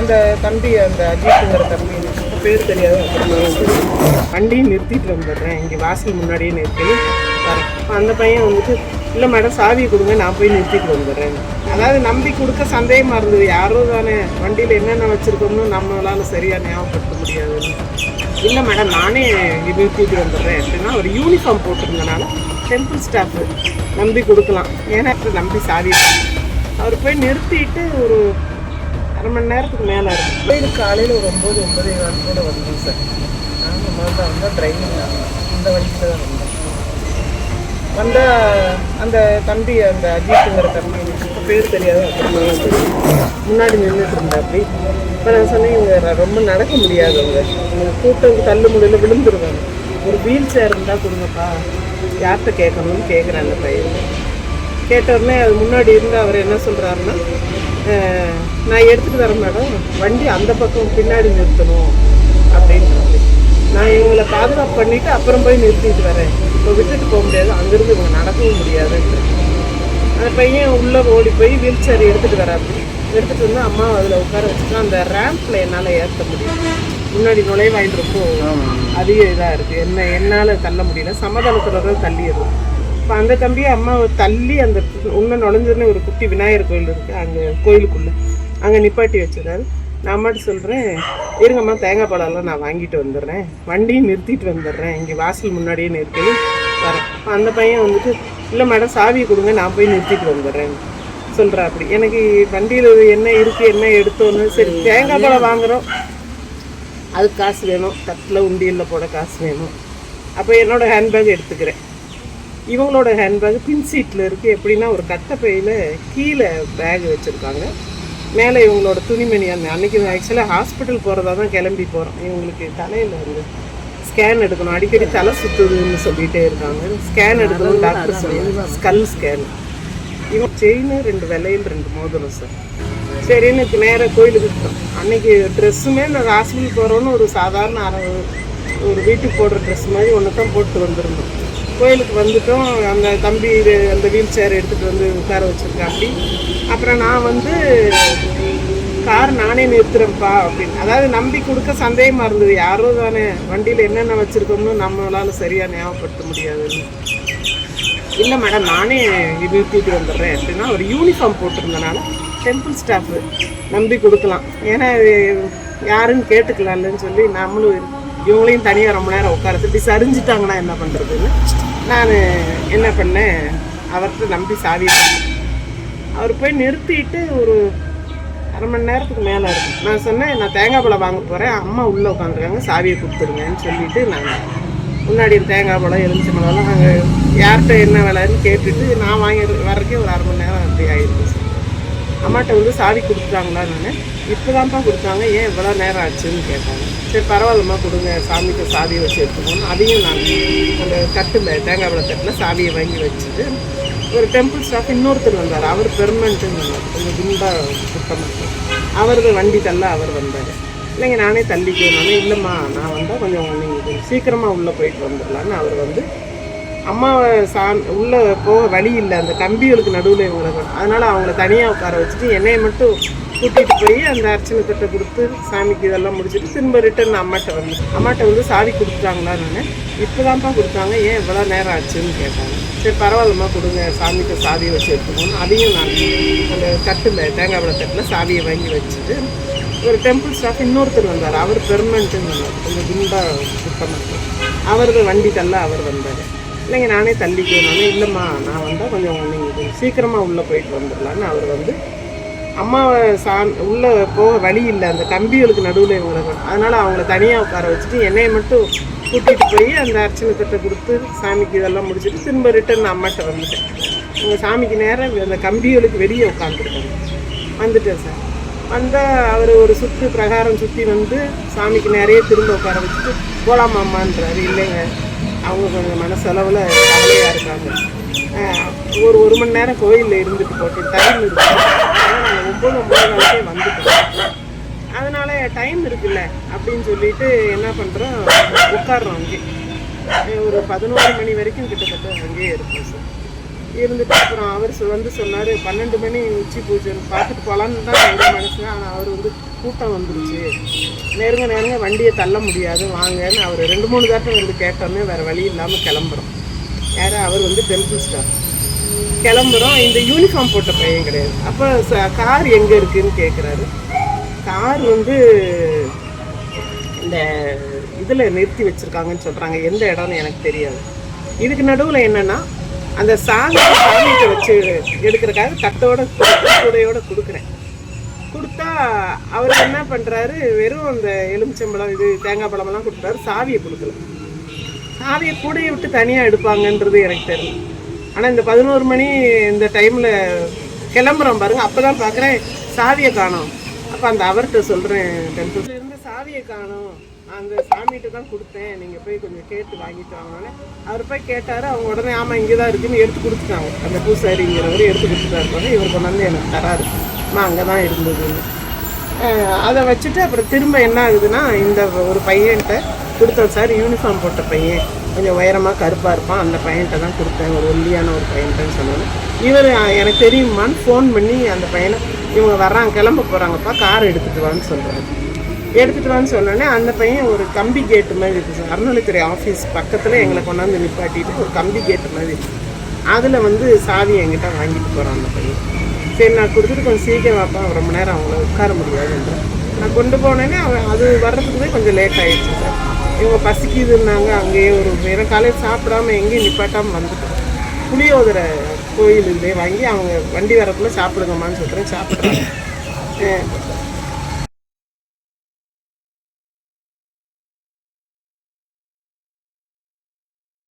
அந்த தம்பி அந்த அஜித்துங்கிற தம்பி பேர் தெரியாது. வண்டியும் நிறுத்திட்டு வந்துடுறேன், இங்கே வாசல் முன்னாடியே நிறுத்தி வரேன். அந்த பையன் வந்துட்டு இல்லை மேடம் சாவியை கொடுங்க, நான் போய் நிறுத்திட்டு வந்துடுறேன். அதாவது நம்பி கொடுக்க சந்தேகமாக இருந்தது. யாரோ தானே வண்டியில் என்னென்ன வச்சுருக்கோம்னு நம்மளால சரியாக ஞாபகப்படுத்த முடியாது. இல்லை மேடம் நானே நிறுத்திட்டு வந்துடுறேன் அப்படின்னா ஒரு யூனிஃபார்ம் போட்டிருந்தனால டெம்பிள் ஸ்டாஃபு நம்பி கொடுக்கலாம், ஏன்னா நம்பி சாவி அவர் போய் நிறுத்திட்டு ஒரு அரை மணி நேரத்துக்கு மேலே இருக்கும். கோயிலுக்கு காலையில் ஒரு 9-9:15 கூட வந்தோம் சார். நாங்கள் முதல்ல வந்தால் டிரைவிங் இந்த வண்டியில் தான் வந்தால் அந்த தம்பி அந்த அஜித்துங்கிற தம்பி பேர் தெரியாது. முன்னாடி நின்றுட்டு இருந்தா அப்படி. இப்போ நான் சொன்னேன் இவங்க ரொம்ப நடக்க முடியாதவங்க, கூட்டம் தள்ளு முடியல விழுந்துருவாங்க, ஒரு வீல் சேர் இருந்தால் கொடுங்கப்பா, யார்கிட்ட கேட்கணும்னு கேட்குறேன். அந்த பையன் கேட்டவுடனே அது முன்னாடி இருந்து அவர் என்ன சொல்கிறாருன்னா, நான் எடுத்துகிட்டு வரேன் மேடம், வண்டி அந்த பக்கம் பின்னாடி நிறுத்தணும் அப்படின்றாங்க. நான் இவங்களை பாதுகாப்பு பண்ணிவிட்டு அப்புறம் போய் நிறுத்திட்டு வரேன், இப்போ விட்டுட்டு போக முடியாது, அங்கேருந்து இவங்க நடக்கவும் முடியாதுன்னு. அந்த பையன் உள்ளே ஓடி போய் வீல் சேர் எடுத்துகிட்டு வராப்படி. எடுத்துகிட்டு வந்து அம்மா அதில் உட்கார வச்சுட்டு அந்த ரேம்பில் என்னால் ஏற்ற முடியும். முன்னாடி நுழைவாயில் ரொம்ப அதிக இதாக இருக்குது, என்னால் தள்ள முடியல, சமதளத்தில் தான் தள்ளிடுறோம். இப்போ அந்த தம்பியை அம்மாவை தள்ளி அந்த இன்னும் நுழைஞ்சதுன்னு ஒரு குட்டி விநாயகர் கோயில் இருக்குது அங்கே கோயிலுக்குள்ளே, அங்கே நிப்பாட்டி வச்சுருந்தாரு. நான் அம்மாட்டு சொல்கிறேன், இருங்கம்மா தேங்காய் பழம்லாம் நான் வாங்கிட்டு வந்துடுறேன், வண்டியும் நிறுத்திட்டு வந்துடுறேன், இங்கே வாசல் முன்னாடியே நிறுத்தி வரேன். அந்த பையன் வந்துட்டு இல்லை மேடம் சாவியை கொடுங்க, நான் போய் நிறுத்திட்டு வந்துடுறேன் சொல்கிறா. அப்படி எனக்கு வண்டியில் என்ன இருக்குது என்ன எடுத்தோன்னு, சரி தேங்காய் பழம் வாங்குகிறோம், அதுக்கு காசு வேணும், தட்டில் உண்டியலில் போட காசு வேணும். அப்போ என்னோடய ஹேண்ட்பேக் எடுத்துக்கிறேன். இவங்களோட ஹேண்ட்பேக் பின் சீட்டில் இருக்குது. எப்படின்னா ஒரு கட்டைப்பையில் கீழே பேக் வச்சுருக்காங்க, மேலே இவங்களோட துணிமணி. அன்றைக்கி ஆக்சுவலாக ஹாஸ்பிட்டல் போகிறதா தான் கிளம்பி போகிறோம். இவங்களுக்கு தலையில் வந்து ஸ்கேன் எடுக்கணும், அடிக்கடி தலை சுற்றுதுன்னு சொல்லிகிட்டே இருக்காங்க. ஸ்கேன் எடுக்கணும் டாக்டர் சொல்லி, ஸ்கல் ஸ்கேன். இவங்க செயின் 2 விலையில் 2 மோதிரம் சார். சரின்னு நேராக கோயிலுக்கு இருக்கோம். அன்றைக்கி ட்ரெஸ்ஸுமே நான் ஹாஸ்பிட்டல் போகிறோன்னு ஒரு சாதாரண ஒரு வீட்டுக்கு போடுற ட்ரெஸ் மாதிரி ஒன்று தான் போட்டு வந்துருந்தோம். கோயிலுக்கு வந்துட்டோம். அந்த தம்பி அந்த வீல் சேர் எடுத்துகிட்டு வந்து உட்கார வச்சுருக்காப்படி. அப்புறம் நான் வந்து கார் நானே நிறுத்துகிறேன்ப்பா அப்படின்னு, அதாவது நம்பி கொடுக்க சந்தேகமாக இருந்தது. யாரோ தானே வண்டியில் என்னென்ன வச்சுருக்கோம்னு நம்மளால் சரியாக ஞாபகப்படுத்த முடியாது. இல்லை மேடம் நானே நிறுத்திட்டு வந்துடுறேன் அப்படின்னா ஒரு யூனிஃபார்ம் போட்டிருந்தனால டெம்பிள் ஸ்டாஃபு நம்பி கொடுக்கலாம், ஏன்னா யாருன்னு கேட்டுக்கலாம்லன்னு சொல்லி நம்மளும் இவங்களையும் தனியாக ரொம்ப நேரம் உட்கார இப்படி சரிஞ்சிட்டாங்கன்னா என்ன பண்ணுறதுன்னு நான் என்ன பண்ணேன், அவர்கிட்ட நம்பி சாவியை அவர் போய் நிறுத்திட்டு ஒரு அரை மணி நேரத்துக்கு மேலே இருக்கும். நான் சொன்னேன் நான் தேங்காய் பழம் வாங்க போகிறேன், அம்மா உள்ளே உட்காந்துருக்காங்க, சாவியை கொடுத்துருங்கன்னு சொல்லிவிட்டு நான் முன்னாடி தேங்காய் பழம் எலுமிச்சை பழம்லாம் அங்கே யார்கிட்ட என்ன விலைன்னு கேட்டுட்டு நான் வாங்கி வர்றதுக்கே ஒரு அரை மணி நேரம் அப்படி ஆகிருக்கு. அம்மாட்ட வந்து சாவி கொடுத்துட்டாங்களா, நான் இப்போ தான்ப்பா கொடுத்தாங்க, ஏன் இவ்வளோ நேரம் ஆச்சுன்னு கேட்டாங்க. சரி பரவாயில்லம்மா கொடுங்க, சாமிக்கு சாவியை வச்சு எடுத்துக்கணும். அதையும் நான் அந்த தட்டில் தேங்காய் பழ தட்டில் சாவியை வாங்கி வச்சுட்டு ஒரு டெம்பிள் ஸ்டாஃப் இன்னொருத்தர் வந்தார். அவர் பெர்மனண்ட்டுன்னு சொன்னார், கொஞ்சம் குண்டாக சுத்தமாக. அவரது வண்டி தள்ள அவர் வந்தார். இல்லைங்க நானே தள்ளிக்கணும். இல்லைம்மா நான் வந்தால் கொஞ்சம் நீங்கள் சீக்கிரமாக உள்ளே போயிட்டு வந்துடலான்னு அவர் வந்து அம்மாவை உள்ளே போக வழி இல்லை, அந்த கம்பிகளுக்கு நடுவில் இவங்களை, அதனால் அவங்கள தனியாக உட்கார வச்சுட்டு என்னையை மட்டும் கூட்டிகிட்டு போய் அந்த அர்ச்சனை தட்டை கொடுத்து சாமிக்கு இதெல்லாம் முடிச்சுட்டு திரும்ப ரிட்டன் அம்மாட்ட வந்து சாவி கொடுத்துட்டாங்களா, நான் இப்போ தான்ப்பா கொடுத்தாங்க, ஏன் இவ்வளோ நேரம் ஆச்சுன்னு கேட்டாங்க. சரி பரவாயில்லம்மா கொடுங்க, சாமிக்கு சாவியை வச்சு எடுத்துக்கணும். அதையும் நான் அந்த தட்டில் தேங்காய் பழ தட்டில் சாவியை வாங்கி வச்சுட்டு ஒரு டெம்பிள் ஸ்டாஃப் இன்னொருத்தர் வந்தார். அவர் பெர்மனண்ட்டுன்னு சொன்னார், கொஞ்சம் குண்டாக சுத்தமாக. அவரது வண்டி தள்ள அவர் வந்தார். இல்லைங்க நானே தள்ளிக்கணும். இல்லைம்மா நான் வந்தால் கொஞ்சம் நீங்கள் சீக்கிரமாக உள்ளே போயிட்டு வந்துடலான்னு அவர் வந்து அம்மாவை உள்ளே போக வழி இல்லை, அந்த கம்பிகளுக்கு நடுவில் இவங்களை, அதனால் அவங்கள தனியாக உட்கார வச்சுட்டு என்னையை மட்டும் கூட்டிகிட்டு போய் அந்த அர்ச்சனை தட்டை கொடுத்து சாமிக்கு இதெல்லாம் முடிச்சுட்டு திரும்ப ரிட்டன் அம்மாட்ட வந்துட்டேன். உங்கள் சாமிக்கு நேரம் அந்த கம்பிகளுக்கு வெளியே உட்காந்துருக்காங்க. வந்துட்டேன் சார். வந்தால் அவர் ஒரு சுற்று பிரகாரம் சுற்றி வந்து சாமிக்கு நிறைய திரும்ப உட்கார வச்சுட்டு போகலாமாம்மான்றாரு. இல்லைங்க அவங்க கொஞ்சம் மனசளவில் கவலையாக இருக்காங்க, ஒரு மணி நேரம் கோயிலில் இருந்துட்டு போட்டு டைம் இருக்குது, நாங்கள் 9:30 வந்துட்டோம், அதனால் டைம் இருக்குல்ல அப்படின்னு சொல்லிட்டு என்ன பண்ணுறோம், உட்காடுறோம். அங்கே ஒரு 11 மணி வரைக்கும் கிட்டத்தட்ட அங்கேயே இருக்கும் சார். இருந்துட்டு அப்புறம் அவர் வந்து சொன்னார் 12 மணி உச்சி பூஜைன்னு பார்த்துட்டு போகலான்னு தான் எங்கள் மனசு. ஆனால் அவர் வந்து கூட்டம் வந்துருச்சு, நெருங்க வண்டியை தள்ள முடியாது வாங்கன்னு அவர் 2-3 தாட்டம் வந்து கேட்டோன்னே வேறு வழி இல்லாமல் கிளம்புறோம். யார் அவர் வந்து டெம்பிள் ஸ்டார். கிளம்புறோம், இந்த யூனிஃபார்ம் போட்ட பையன் கிடையாது. அப்போ கார் எங்கே இருக்குதுன்னு கேட்குறாரு. கார் வந்து இந்த இதில் நிறுத்தி வச்சுருக்காங்கன்னு சொல்கிறாங்க, எந்த இடம்னு எனக்கு தெரியாது. இதுக்கு நடுவில் என்னென்னா அந்த சாமிகிட்ட வச்சு எடுக்கிறக்காக தட்டோட கூடையோடு கொடுக்குறேன். கொடுத்தா அவர் என்ன பண்ணுறாரு, வெறும் அந்த எலுமிச்சம்பழம் இது தேங்காய் பழமெல்லாம் கொடுத்தாரு, சாவியை கொடுக்கல. சாவியை கூடையை விட்டு தனியாக எடுப்பாங்கன்றது எனக்கு தெரியும். ஆனால் இந்த 11 மணி இந்த டைமில் கிளம்புறோம் பாருங்கள், அப்போ தான் பார்க்குறேன் சாவியை காணோம். அப்போ அந்த அவர்கிட்ட சொல்கிறேன், டெம்பிள் இருந்து சாவியை காணோம், அந்த சாமிகிட்ட தான் கொடுத்தேன், நீங்கள் போய் கொஞ்சம் கேட்டு வாங்கிட்டு வாங்கினோன்னே அவர் போய் கேட்டார். அவங்க உடனே ஆமாம் இங்கே தான் இருக்குதுன்னு எடுத்து கொடுத்துட்டாங்க. அந்த பூசாரிங்கிறவர் எடுத்து கொடுத்துட்டாரு. இவர் கொண்டாந்து எனக்கு தராரு, அம்மா அங்கே தான் இருந்ததுன்னு. அதை வச்சுட்டு அப்புறம் திரும்ப என்ன ஆகுதுன்னா, இந்த ஒரு பையன்கிட்ட கொடுத்தோம் சார், யூனிஃபார்ம் போட்ட பையன், கொஞ்சம் உயரமாக கருப்பாக இருப்பான், அந்த பையன்கிட்ட தான் கொடுத்தேன், ஒரு ஒல்லியான ஒரு பையன்கிட்டன்னு சொன்னாங்க. இவர் எனக்கு தெரியுமான்னு ஃபோன் பண்ணி அந்த பையனை, இவங்க வர்றாங்க கிளம்ப போகிறாங்கப்பா, கார் எடுத்துகிட்டு வான்னு சொல்கிறாங்க. எடுத்துகிட்டு வான்னு சொன்னோடனே அந்த பையன் ஒரு கம்பி கேட்டு மாதிரி இருக்குது சார், அறநிலைத்துறை ஆஃபீஸ் பக்கத்தில் எங்களை கொண்டாந்து நிப்பாட்டிட்டு ஒரு கம்பி கேட்டு மாதிரி இருக்குது. அதில் வந்து சாவி என்கிட்ட வாங்கிட்டு போகிறான் அந்த பையன். சரி நான் கொடுத்துட்டு கொஞ்சம் சீக்கிரம் வாப்பா, ரொம்ப நேரம் அவங்கள உட்கார முடியாதுன்ற. நான் கொண்டு போனேன்னே அவன் அது வர்றதுக்குமே கொஞ்சம் லேட் ஆகிடுச்சு சார். இவங்க பசிக்குதுன்னாங்க, அங்கேயே ஒரு வேறு காலையில் சாப்பிடாமல் எங்கேயும் நிப்பாட்டாமல் வந்துட்டோம். புளியோதரை கோயில் இதே வாங்கி அவங்க வண்டி வரக்குள்ளே சாப்பிடுங்கம்மான்னு சொல்கிறேன், சாப்பிட்றாங்க.